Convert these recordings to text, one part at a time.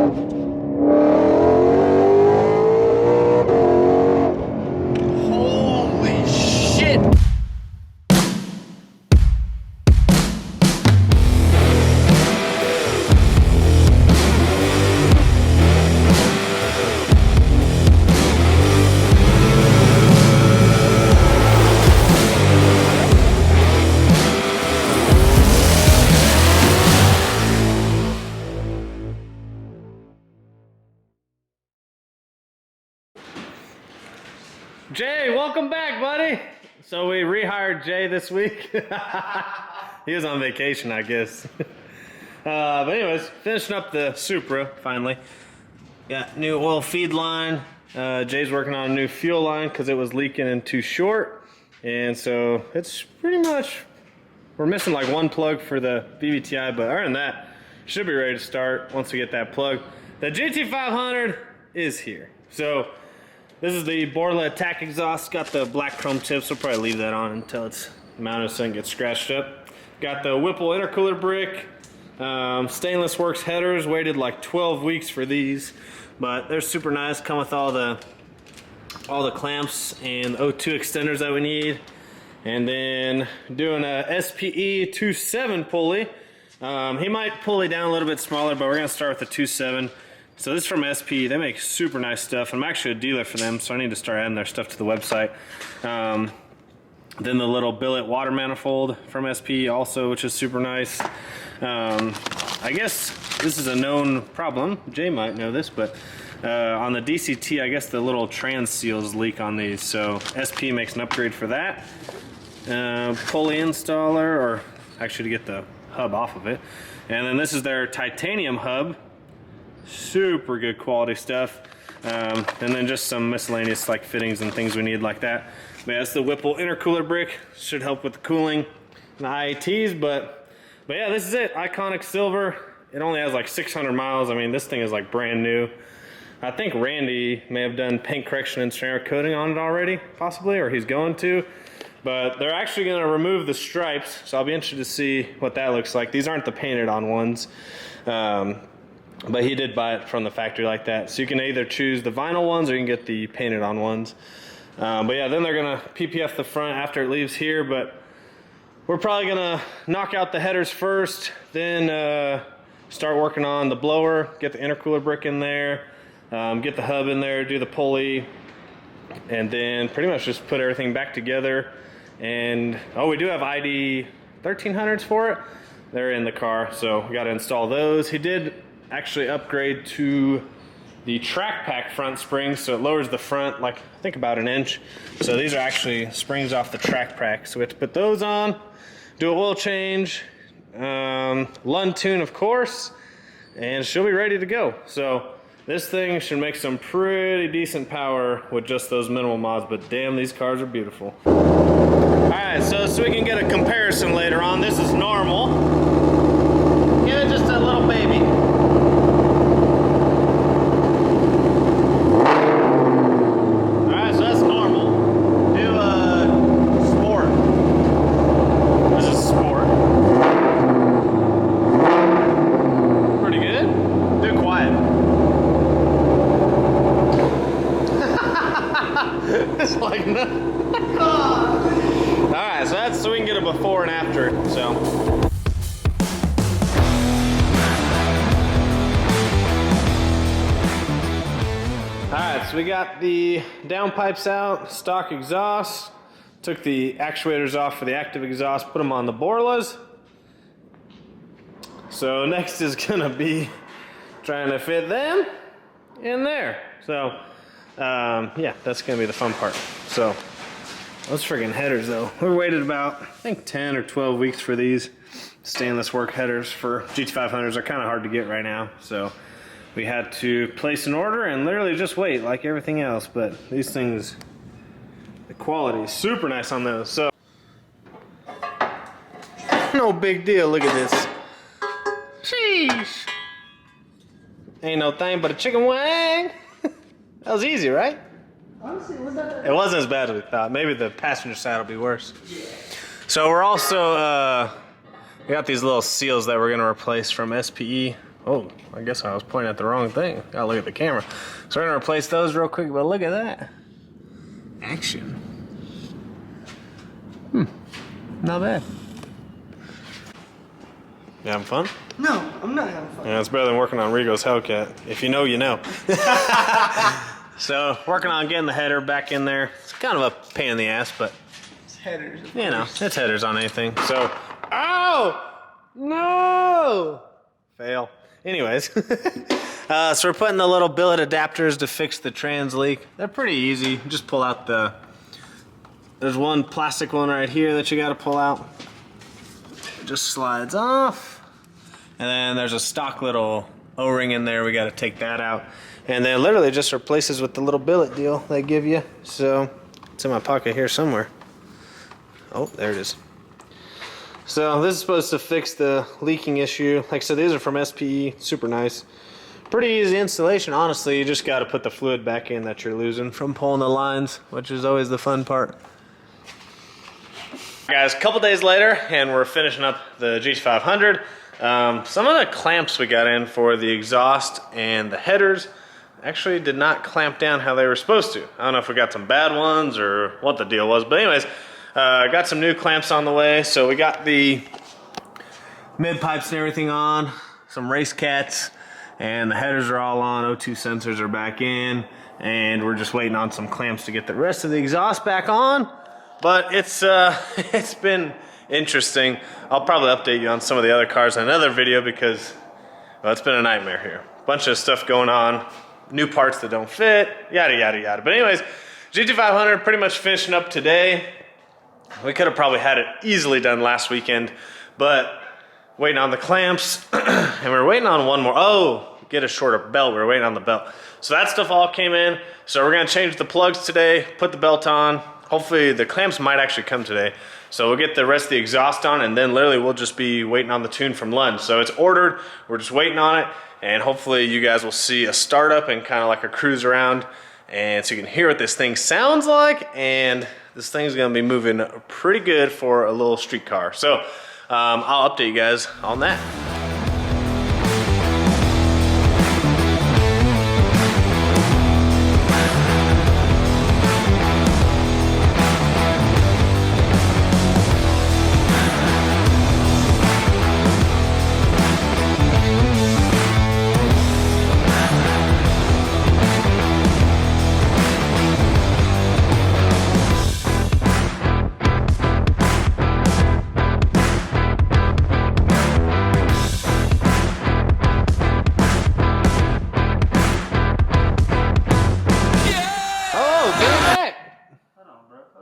Holy shit! Jay, welcome back, buddy. So we rehired Jay this week. He was on vacation, I guess. But anyways, finishing up the Supra finally. Got new oil feed line. Jay's working on a new fuel line because it was leaking and too short. And so it's pretty much, we're missing like one plug for the VVTi, but other than that, should be ready to start once we get that plug. The GT500 is here. So this is the Borla attack exhaust. Got the black chrome tips. We'll probably leave that on until it's mounted so it gets scratched up. Got the Whipple intercooler brick. Stainless Works headers. Waited like 12 weeks for these, but they're super nice. Come with all the clamps and O2 extenders that we need. And then doing a SPE 2.7 pulley. He might pulley down a little bit smaller, but we're gonna start with the 2.7. So this is from SP. They make super nice stuff. I'm actually a dealer for them, so I need to start adding their stuff to the website. Then the little billet water manifold from SP also, which is super nice. I guess this is a known problem. Jay might know this, but on the DCT, I guess the little trans seals leak on these. So SP makes an upgrade for that. Pulley installer, or actually to get the hub off of it. And then this is their titanium hub. Super good quality stuff. And then just some miscellaneous like fittings and things we need like that. But yeah, that's the Whipple intercooler brick. Should help with the cooling and the IATs, but yeah, this is it. Iconic silver. It only has like 600 miles. I mean, this thing is like brand new. I think Randy may have done paint correction and ceramic coating on it already, possibly, or he's going to. But they're actually going to remove the stripes, so I'll be interested to see what that looks like. These aren't the painted on ones. But he did buy it from the factory like that. So you can either choose the vinyl ones or you can get the painted on ones. But yeah, then they're gonna PPF the front after it leaves here, but we're probably gonna knock out the headers first, then start working on the blower, get the intercooler brick in there, get the hub in there, do the pulley, and then pretty much just put everything back together. And oh, we do have ID 1300s for it. They're in the car, so we gotta install those. He did actually upgrade to the track pack front springs, so it lowers the front like I think about an inch. So these are actually springs off the track pack, so we have to put those on, do a oil change, Lund tune of course, and she'll be ready to go. So this thing should make some pretty decent power with just those minimal mods, but damn, these cars are beautiful. Alright, so we can get a comparison later on. This is normal. Give it just a little baby. It's like nothing. Alright, so that's so we can get a before and after. So alright, so we got the downpipes out, stock exhaust, took the actuators off for the active exhaust, put them on the Borlas. So next is gonna be trying to fit them in there. So yeah, that's gonna be the fun part. So those friggin' headers though, we waited about I think 10 or 12 weeks for these stainless work headers for GT500s. Are kind of hard to get right now, so we had to place an order and literally just wait like everything else. But these things, the quality is super nice on those. So no big deal. Look at this. Sheesh. Ain't no thing but a chicken wing. That was easy, right? Honestly, it wasn't as bad as we thought. Maybe the passenger side will be worse. Yeah. So we're also, we got these little seals that we're going to replace from SPE. Oh, I guess I was pointing at the wrong thing. Gotta look at the camera. So we're gonna replace those real quick, but look at that. Action. Not bad. You having fun? No, I'm not having fun. Yeah, it's better than working on Rigo's Hellcat. If you know, you know. So, working on getting the header back in there. It's kind of a pain in the ass, but It's headers. you know, it's headers on anything. So, ow! No! Fail. Anyways, so we're putting the little billet adapters to fix the trans leak. They're pretty easy. Just pull out the, there's one plastic one right here that you gotta pull out. It just slides off. And then there's a stock little O-ring in there. We gotta take that out. And then literally just replaces with the little billet deal they give you. So, it's in my pocket here somewhere. Oh, there it is. So this is supposed to fix the leaking issue. Like I said, these are from SPE, super nice. Pretty easy installation, honestly. You just got to put the fluid back in that you're losing from pulling the lines, which is always the fun part. Guys, a couple days later, and we're finishing up the GT500. Some of the clamps we got in for the exhaust and the headers actually did not clamp down how they were supposed to. I don't know if we got some bad ones or what the deal was, but anyways, got some new clamps on the way. So we got the mid pipes and everything on, some race cats, and the headers are all on. O2 sensors are back in, and we're just waiting on some clamps to get the rest of the exhaust back on. But it's it's been interesting. I'll probably update you on some of the other cars in another video because, well, it's been a nightmare here. Bunch of stuff going on, new parts that don't fit, yada yada yada. But anyways, GT500 pretty much finishing up today. We could have probably had it easily done last weekend, but waiting on the clamps, and we were waiting on one more. Oh, get a shorter belt. We were waiting on the belt. So that stuff all came in. So we're gonna change the plugs today, put the belt on. Hopefully the clamps might actually come today. So we'll get the rest of the exhaust on, and then literally we'll just be waiting on the tune from Lund. So it's ordered, we're just waiting on it, and hopefully you guys will see a startup and kind of like a cruise around, and so you can hear what this thing sounds like, and this thing's gonna be moving pretty good for a little street car. So I'll update you guys on that.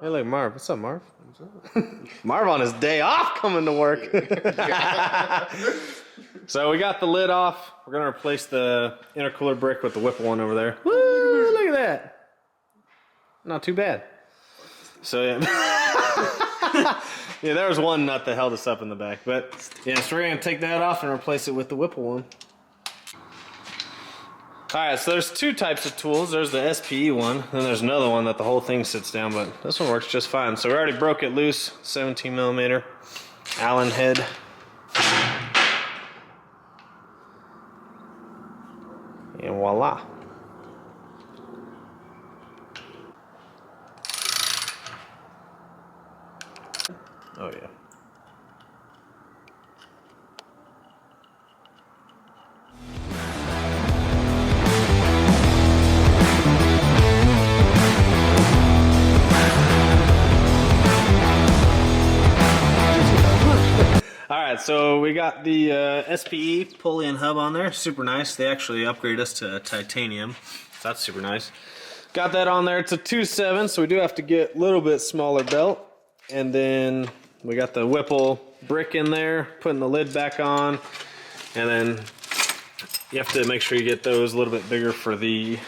Hey, look, Marv. What's up, Marv? Marv on his day off coming to work. So we got the lid off. We're going to replace the intercooler brick with the Whipple one over there. Woo, look at that. Not too bad. So, yeah. Yeah, there was one nut that held us up in the back. But, yeah, so we're going to take that off and replace it with the Whipple one. Alright, so there's two types of tools. There's the SPE one, then there's another one that the whole thing sits down, but this one works just fine. So we already broke it loose, 17 millimeter Allen head. And voila. Oh yeah. Alright, so we got the SPE pulley and hub on there. Super nice. They actually upgraded us to titanium. So that's super nice. Got that on there. It's a 2.7, so we do have to get a little bit smaller belt. And then we got the Whipple brick in there, putting the lid back on. And then you have to make sure you get those a little bit bigger for the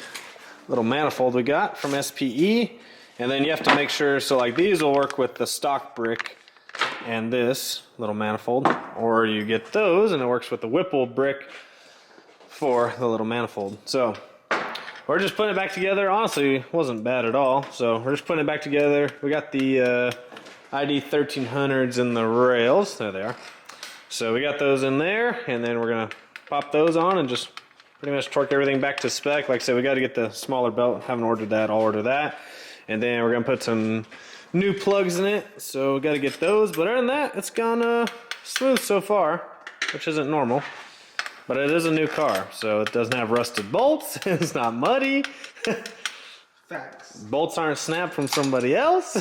little manifold we got from SPE. And then you have to make sure, so like these will work with the stock brick and this little manifold, or you get those and it works with the Whipple brick for the little manifold. So we're just putting it back together. Honestly, it wasn't bad at all. So we're just putting it back together. We got the ID 1300s in the rails. There they are. So we got those in there, and then we're gonna pop those on and just pretty much torque everything back to spec. Like I said, we got to get the smaller belt. Haven't ordered that. I'll order that. And then we're going to put some new plugs in it. So we got to get those. But other than that, it's gone smooth so far, which isn't normal. But it is a new car, so it doesn't have rusted bolts. It's not muddy. Facts. Bolts aren't snapped from somebody else.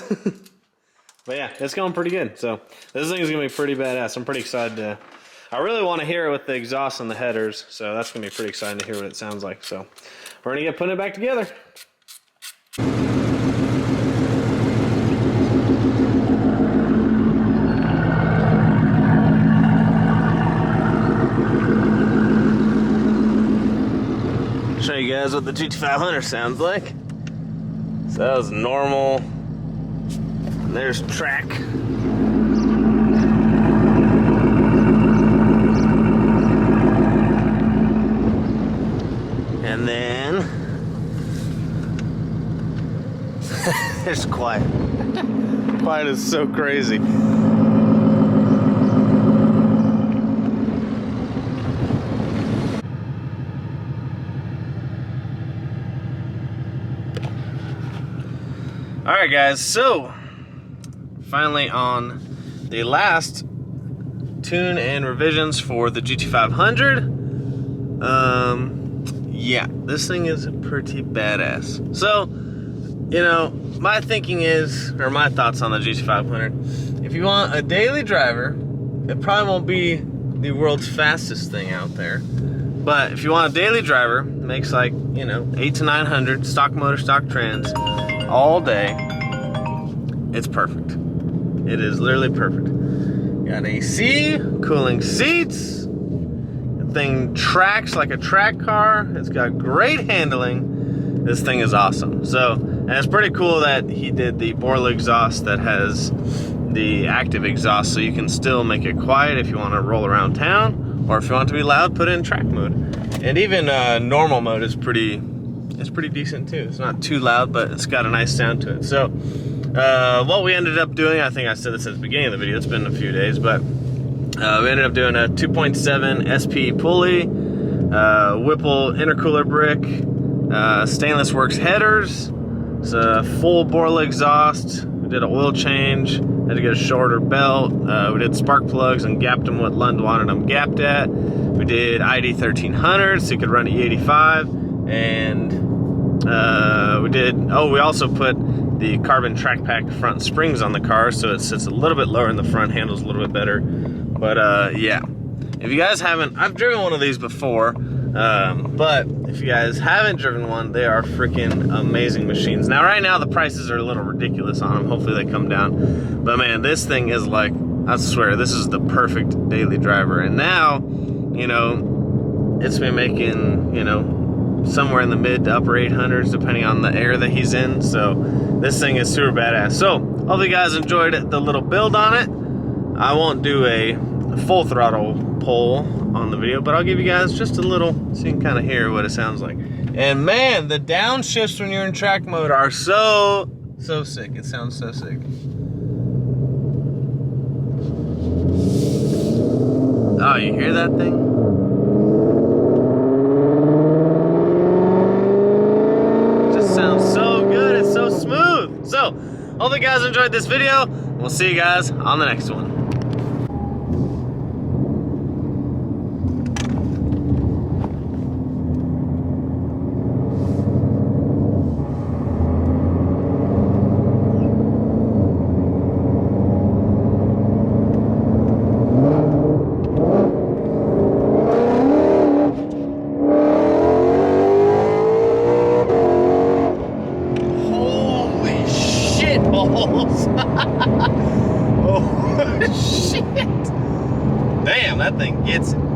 But yeah, it's going pretty good. So this thing is going to be pretty badass. I'm pretty excited to... I really want to hear it with the exhaust and the headers, so that's going to be pretty exciting to hear what it sounds like. So we're going to get putting it back together. Show you guys what the GT500 sounds like. So that was normal. And there's track. And then there's quiet. Quiet is so crazy. Alright guys, so finally on the last tune and revisions for the GT500. Yeah, this thing is pretty badass. So, you know, my thinking is, or my thoughts on the GT500, if you want a daily driver, it probably won't be the world's fastest thing out there. But if you want a daily driver, makes like, you know, 800 to 900, stock motor, stock trans, all day, it's perfect. It is literally perfect. Got AC, cooling seats. The thing tracks like a track car. It's got great handling. This thing is awesome. So, and it's pretty cool that he did the Pulley exhaust that has the active exhaust, so you can still make it quiet if you want to roll around town, or if you want it to be loud, put it in track mode. And even normal mode is pretty decent too. It's not too loud, but it's got a nice sound to it. So what we ended up doing, I think I said this at the beginning of the video, it's been a few days, but we ended up doing a 2.7 SP Pulley, Whipple intercooler brick, Stainless Works headers, it's a full Pulley exhaust. We did an oil change, had to get a shorter belt. We did spark plugs and gapped them what Lund wanted them gapped at. We did ID 1300 so you could run E85, and we also put the carbon track pack front springs on the car, so it sits a little bit lower in the front, handles a little bit better. But yeah, if you guys haven't, I've driven one of these before, but if you guys haven't driven one, they are freaking amazing machines. Now right now the prices are a little ridiculous on them. Hopefully they come down, but man, this thing is like, I swear, this is the perfect daily driver. And now, you know, it's been making, you know, somewhere in the mid to upper 800s depending on the air that he's in. So this thing is super badass. So hopefully you guys enjoyed the little build on it. I won't do a full throttle pull on the video, but I'll give you guys just a little so you can kind of hear what it sounds like. And man, the downshifts when you're in track mode are so sick. It sounds so sick. Oh, you hear that thing? It just sounds so good. It's so smooth. So, hope you guys enjoyed this video. We'll see you guys on the next one. Oh shit! Damn, that thing gets it.